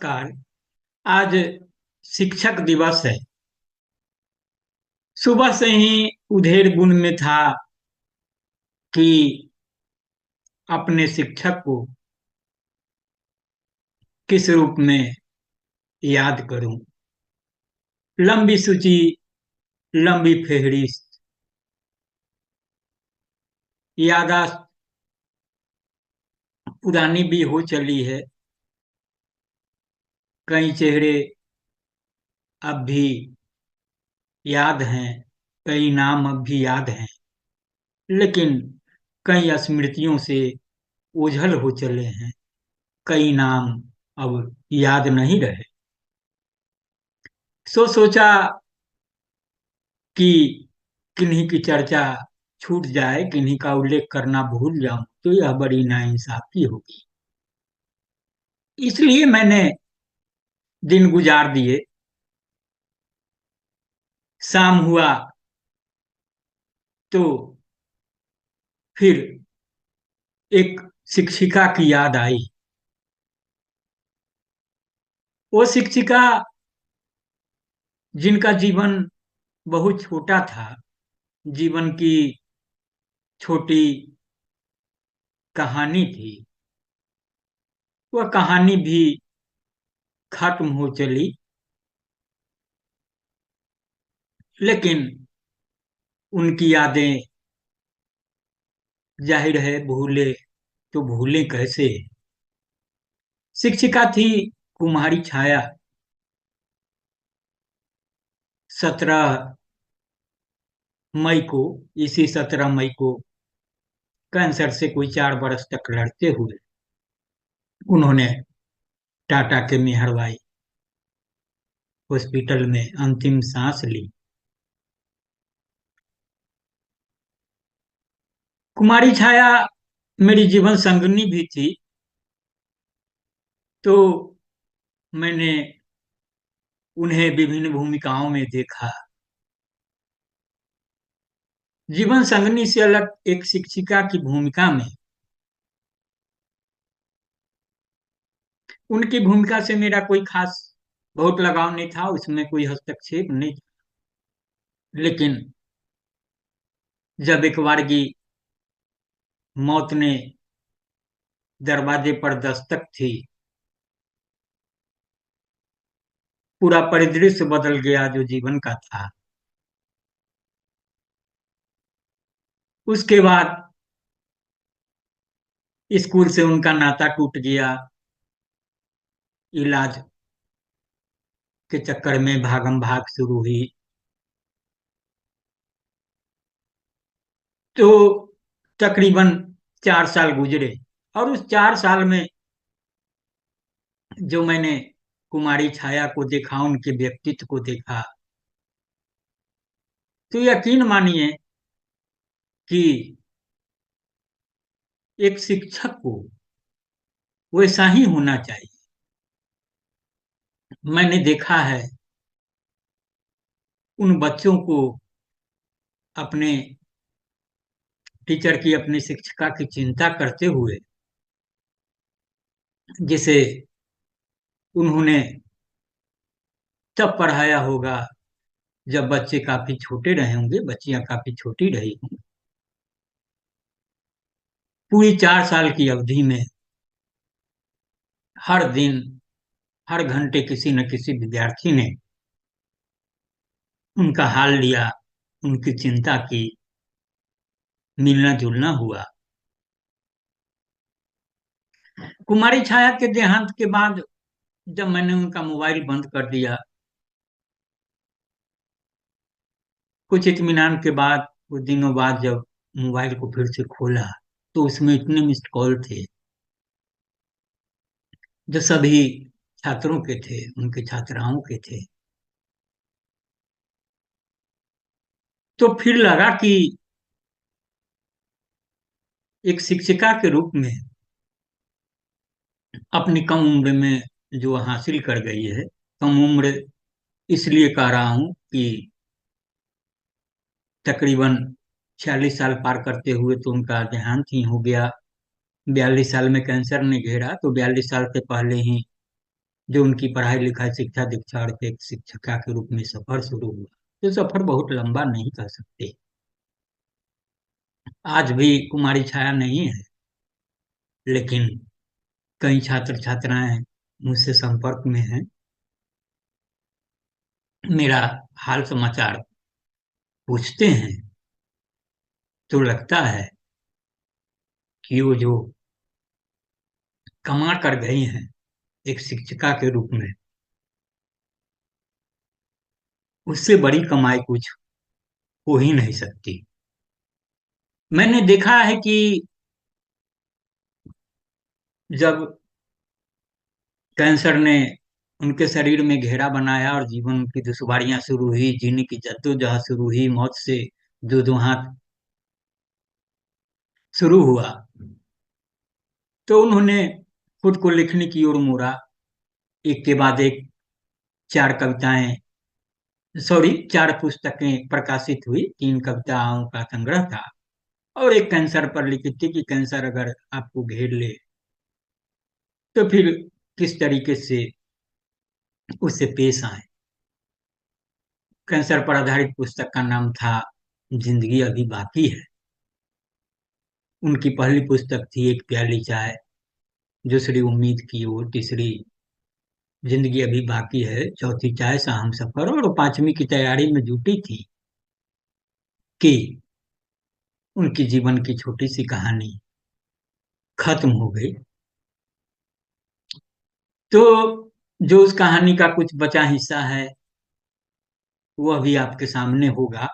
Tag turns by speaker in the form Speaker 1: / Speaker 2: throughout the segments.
Speaker 1: नमस्कार। आज शिक्षक दिवस है। सुबह से ही उधेड़ बुन में था कि अपने शिक्षक को किस रूप में याद करूं। लंबी सूची, लंबी फेहरिस्त, याददाश्त पुरानी भी हो चली है। कई चेहरे अब भी याद हैं, कई नाम अब भी याद हैं, लेकिन कई स्मृतियों से ओझल हो चले हैं। कई नाम अब याद नहीं रहे। सोचा कि किन्हीं की चर्चा छूट जाए, किन्हीं का उल्लेख करना भूल जाऊं तो यह बड़ी नाइंसाफी होगी। इसलिए मैंने दिन गुजार दिए। शाम हुआ तो फिर एक शिक्षिका की याद आई। वो शिक्षिका जिनका जीवन बहुत छोटा था, जीवन की छोटी कहानी थी, वह कहानी भी खत्म हो चली। लेकिन उनकी यादें जाहिर है भूले तो भूले कैसे। शिक्षिका थी कुमारी छाया। 17 मई को, इसी 17 मई को कैंसर से कोई 4 बरस तक लड़ते हुए उन्होंने टाटा के मेहरबाई हॉस्पिटल में अंतिम सांस ली। कुमारी छाया मेरी जीवन संगनी भी थी। तो मैंने उन्हें विभिन्न भूमिकाओं में देखा। जीवन संगनी से अलग एक शिक्षिका की भूमिका में उनकी भूमिका से मेरा कोई खास बहुत लगाव नहीं था, उसमें कोई हस्तक्षेप नहीं था। लेकिन जब एक बार की मौत ने दरवाजे पर दस्तक थी, पूरा परिदृश्य बदल गया जो जीवन का था। उसके बाद स्कूल से उनका नाता टूट गया। इलाज के चक्कर में भागम भाग शुरू हुई। तो तकरीबन 4 साल गुजरे, और उस 4 साल में जो मैंने कुमारी छाया को देखा, उनके व्यक्तित्व को देखा, तो यकीन मानिए कि एक शिक्षक को वैसा ही होना चाहिए। मैंने देखा है उन बच्चों को अपने टीचर की, अपनी शिक्षिका की चिंता करते हुए, जिसे उन्होंने तब पढ़ाया होगा जब बच्चे काफी छोटे रहे होंगे, बच्चियां काफी छोटी रही होंगी। पूरी 4 साल की अवधि में हर दिन, हर घंटे किसी न किसी विद्यार्थी ने उनका हाल लिया, उनकी चिंता की, मिलना जुलना हुआ। कुमारी छाया के देहांत के बाद जब मैंने उनका मोबाइल बंद कर दिया, कुछ इत्मीनान के बाद, कुछ दिनों बाद जब मोबाइल को फिर से खोला, तो उसमें इतने मिस्ड कॉल थे जो सभी छात्रों के थे, उनके छात्राओं के थे। तो फिर लगा कि एक शिक्षिका के रूप में अपनी कम उम्र में जो हासिल कर गई है, कम उम्र इसलिए कह रहा हूं कि तकरीबन 46 साल पार करते हुए तो उनका देहांत ही हो गया। 42 साल में कैंसर ने घेरा, तो 42 साल से पहले ही जो उनकी पढ़ाई लिखाई शिक्षा दीक्षा और एक शिक्षिका के रूप में सफर शुरू हुआ। तो सफर बहुत लंबा नहीं कह सकते। आज भी कुमारी छाया नहीं है, लेकिन कई छात्र छात्राएं मुझसे संपर्क में हैं, मेरा हाल समाचार पूछते हैं। तो लगता है कि वो जो कमा कर गई हैं एक शिक्षिका के रूप में, उससे बड़ी कमाई कुछ हो ही नहीं सकती। मैंने देखा है कि जब कैंसर ने उनके शरीर में घेरा बनाया और जीवन की दुश्वारियां शुरू हुई, जीने की जद्दोजहद शुरू हुई, मौत से दो दो हाथ शुरू हुआ, तो उन्होंने खुद को लिखने की ओर मोड़ा। एक के बाद एक चार कविताएं, सॉरी, चार पुस्तकें प्रकाशित हुई, तीन कविताओं का संग्रह था, और एक कैंसर पर लिखी थी कि कैंसर अगर आपको घेर ले तो फिर किस तरीके से उससे पेश आए। कैंसर पर आधारित पुस्तक का नाम था जिंदगी अभी बाकी है। उनकी पहली पुस्तक थी एक प्याली चाय, दूसरी उम्मीद की ओर, तीसरी जिंदगी अभी बाकी है, चौथी चाय सा हम सफर, और पांचवी की तैयारी में जुटी थी कि उनकी जीवन की छोटी सी कहानी खत्म हो गई। तो जो उस कहानी का कुछ बचा हिस्सा है वो अभी आपके सामने होगा।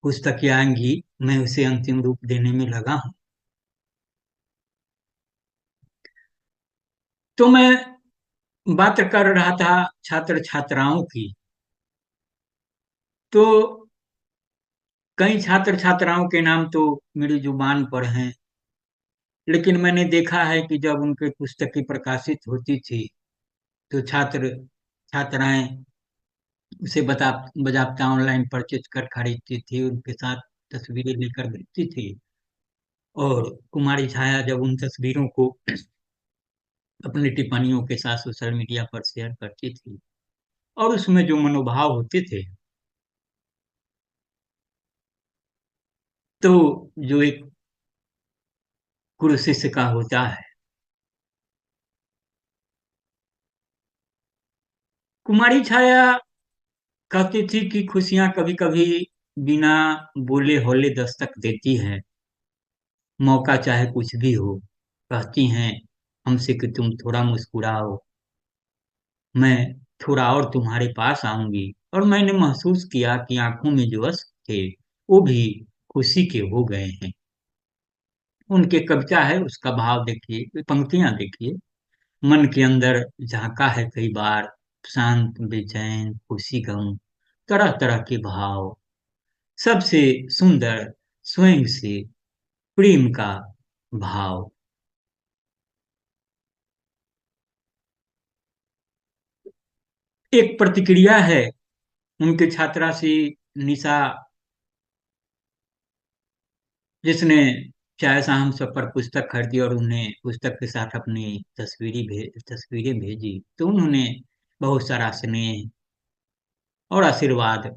Speaker 1: पुस्तक आएंगी, मैं उसे अंतिम रूप देने में लगा हूं। तो मैं बात कर रहा था छात्र छात्राओं की। तो कई छात्र छात्राओं के नाम तो मेरी जुबान पर हैं, लेकिन मैंने देखा है कि जब उनकी पुस्तकें प्रकाशित होती थी तो छात्र छात्राएं उसे बता बजाबता ऑनलाइन परचेज कर खरीदती थी, उनके साथ तस्वीरें लेकर भेजती थी, और कुमारी छाया जब उन तस्वीरों को अपनी टिप्पणियों के साथ सोशल मीडिया पर शेयर करती थी, और उसमें जो मनोभाव होते थे, तो जो एक गुरु शिष्य का होता है। कुमारी छाया कहती थी कि खुशियां कभी कभी बिना बोले हौले दस्तक देती है, मौका चाहे कुछ भी हो। कहती हैं हमसे कि तुम थोड़ा मुस्कुराओ, मैं थोड़ा और तुम्हारे पास आऊंगी। और मैंने महसूस किया कि आंखों में जो अश्क थे वो भी खुशी के हो गए हैं। उनके कविता है, उसका भाव देखिए, पंक्तियां देखिए। मन के अंदर झांका है कई बार, शांत बेचैन खुशी गम, तरह तरह के भाव, सबसे सुंदर स्वयं से प्रेम का भाव। एक प्रतिक्रिया है उनके छात्रा से, निशा, जिसने चाहे साहब सब पर पुस्तक खरीदी और उन्हें पुस्तक के साथ अपनी तस्वीरें भेजी, तो उन्होंने बहुत सारा स्नेह और आशीर्वाद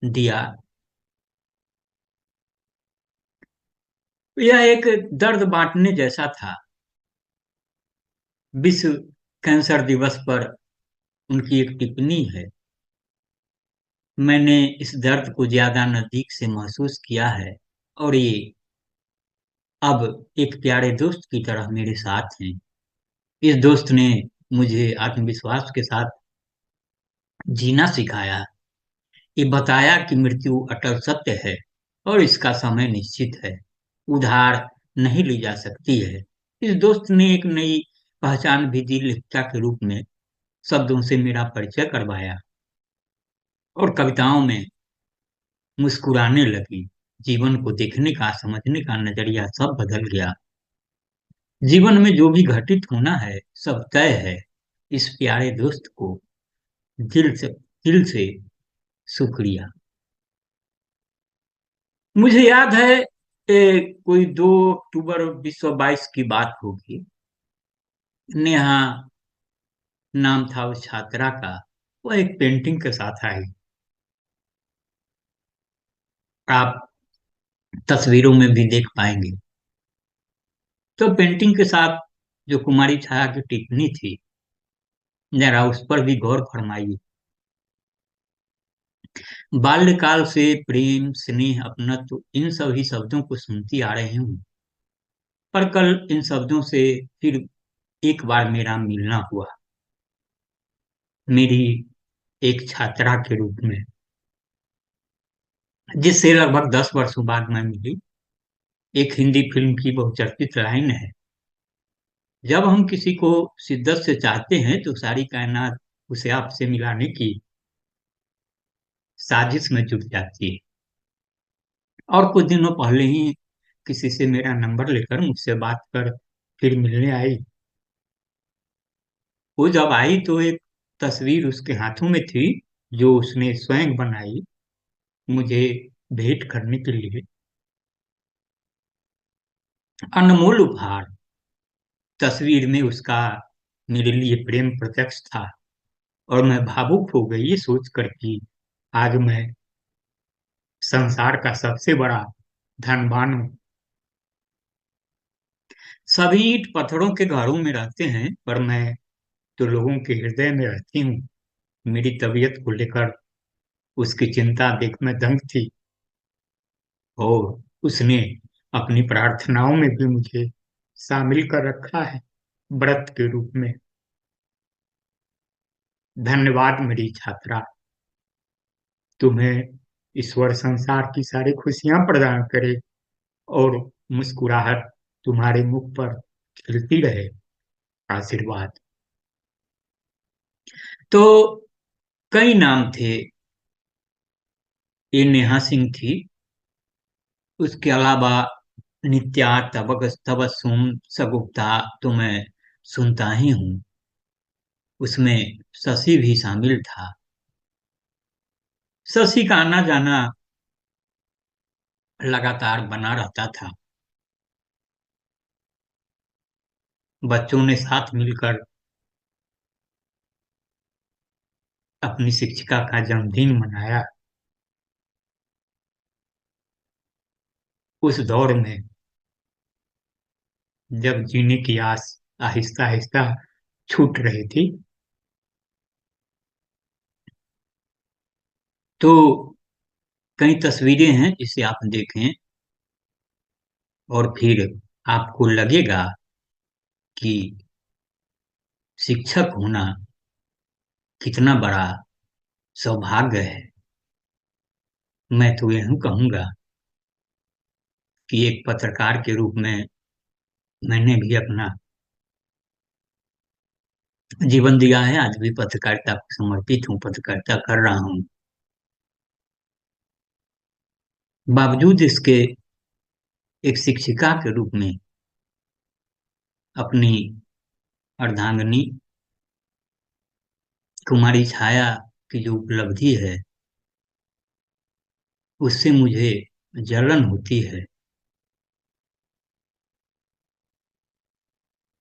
Speaker 1: दिया। यह एक दर्द बांटने जैसा था। विश्व कैंसर दिवस पर उनकी एक टिप्पणी है, मैंने इस दर्द को ज्यादा नजदीक से महसूस किया है, और ये अब एक प्यारे दोस्त की तरह मेरे साथ हैं। इस दोस्त ने मुझे आत्मविश्वास के साथ जीना सिखाया, ये बताया कि मृत्यु अटल सत्य है और इसका समय निश्चित है, उधार नहीं ली जा सकती है। इस दोस्त ने एक नई पहचान भी दी, लेखिका के रूप में शब्दों से मेरा परिचय करवाया, और कविताओं में मुस्कुराने लगी। जीवन को देखने का, समझने का नजरिया सब बदल गया। जीवन में जो भी घटित होना है सब तय है। इस प्यारे दोस्त को दिल से शुक्रिया। मुझे याद है कोई 2 अक्टूबर 1922 की बात होगी। नेहा नाम था उस छात्रा का। वह एक पेंटिंग के साथ आई। आप तस्वीरों में भी देख पाएंगे। तो पेंटिंग के साथ जो कुमारी छाया की टिप्पणी थी, जरा उस पर भी गौर फरमाइए। बाल्यकाल से प्रेम, स्नेह, अपनत्व, इन सभी शब्दों को सुनती आ रही हूँ, पर कल इन शब्दों से फिर एक बार मेरा मिलना हुआ, मेरी एक छात्रा के रूप में, जिससे लगभग 10 वर्षों बाद मैं मिली। एक हिंदी फिल्म की बहुचर्चित लाइन है, जब हम किसी को शिद्दत से चाहते हैं तो सारी कायनात उसे आपसे मिलाने की साजिश में जुट जाती है। और कुछ दिनों पहले ही किसी से मेरा नंबर लेकर मुझसे बात कर फिर मिलने आई। वो जब आई तो एक तस्वीर उसके हाथों में थी, जो उसने स्वयं बनाई मुझे भेंट करने के लिए। अनमोल उपहार। तस्वीर में उसका मेरे लिए प्रेम प्रत्यक्ष था, और मैं भावुक हो गई ये सोचकर कि आज मैं संसार का सबसे बड़ा धनवान हूँ। सभी ईंट पत्थरों के घरों में रहते हैं, पर मैं तो लोगों के हृदय में रहती हूँ। मेरी तबीयत को लेकर उसकी चिंता देख मैं दंग थी, और उसने अपनी प्रार्थनाओं में भी मुझे शामिल कर रखा है, व्रत के रूप में। धन्यवाद मेरी छात्रा। तुम्हें ईश्वर संसार की सारी खुशियां प्रदान करे, और मुस्कुराहट तुम्हारे मुख पर खिलती रहे। आशीर्वाद। तो कई नाम थे। ये नेहा सिंह थी। उसके अलावा नित्या, तबस्सुम, सगुप्ता तो मैं सुनता ही हूँ। उसमें शशि भी शामिल था। शशि का आना जाना लगातार बना रहता था। बच्चों ने साथ मिलकर अपनी शिक्षिका का जन्मदिन मनाया। उस दौर में जब जीने की आस आहिस्ता आहिस्ता छूट रही थी, तो कई तस्वीरें हैं जिसे आप देखें और फिर आपको लगेगा कि शिक्षक होना कितना बड़ा सौभाग्य है। मैं तो यही कहूँगा कि एक पत्रकार के रूप में मैंने भी अपना जीवन दिया है, आज भी पत्रकारिता को समर्पित हूँ, पत्रकारिता कर रहा हूँ। बावजूद इसके एक शिक्षिका के रूप में अपनी अर्धांगिनी कुमारी छाया की जो उपलब्धि है, उससे मुझे जलन होती है।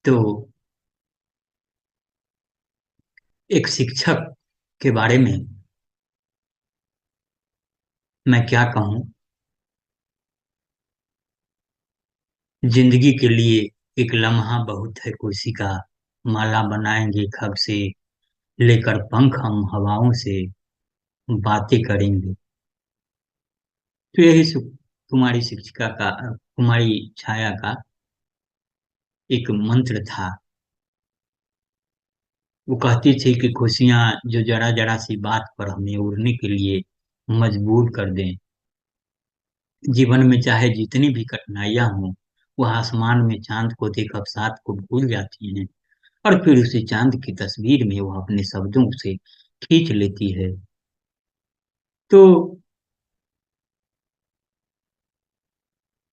Speaker 1: तो एक शिक्षक के बारे में मैं क्या कहूँ। जिंदगी के लिए एक लम्हा बहुत है खुशी का, माला बनाएंगे खग से, लेकर पंख हम हवाओं से बातें करेंगे। तो यही कुमारी शिक्षिका का, कुमारी छाया का एक मंत्र था। वो कहती थी कि खुशियां जो जरा जरा सी बात पर हमें उड़ने के लिए मजबूर कर दें। जीवन में चाहे जितनी भी कठिनाइयां हों, वह आसमान में चांद को देख अवसाद को भूल जाती हैं, और फिर उसी चांद की तस्वीर में वह अपने शब्दों से खींच लेती है। तो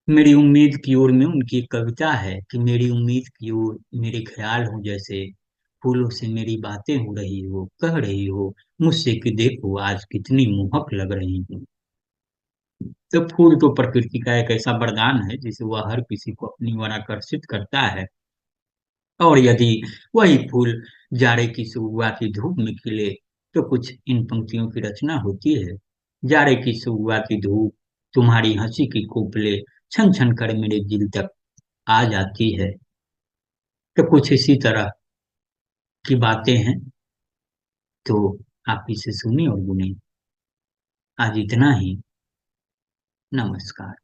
Speaker 1: मेरी उम्मीद की ओर में उनकी एक कविता है कि मेरी उम्मीद की ओर मेरे ख्याल हो जैसे, फूलों से मेरी बातें हो रही हो, कह रही हो मुझसे कि देखो आज कितनी मोहक लग रही हूँ। तो फूल तो प्रकृति का एक ऐसा वरदान है जिसे वह हर किसी को अपनी ओर आकर्षित करता है। और यदि वही फूल जाड़े की शुरुआती धूप में खिले तो कुछ इन पंक्तियों की रचना होती है। जाड़े की शुरुआती धूप तुम्हारी हंसी की कोपले छन छन कर मेरे दिल तक आ जाती है। तो कुछ इसी तरह की बातें हैं। तो आप इसे सुने और गुने। आज इतना ही। नमस्कार।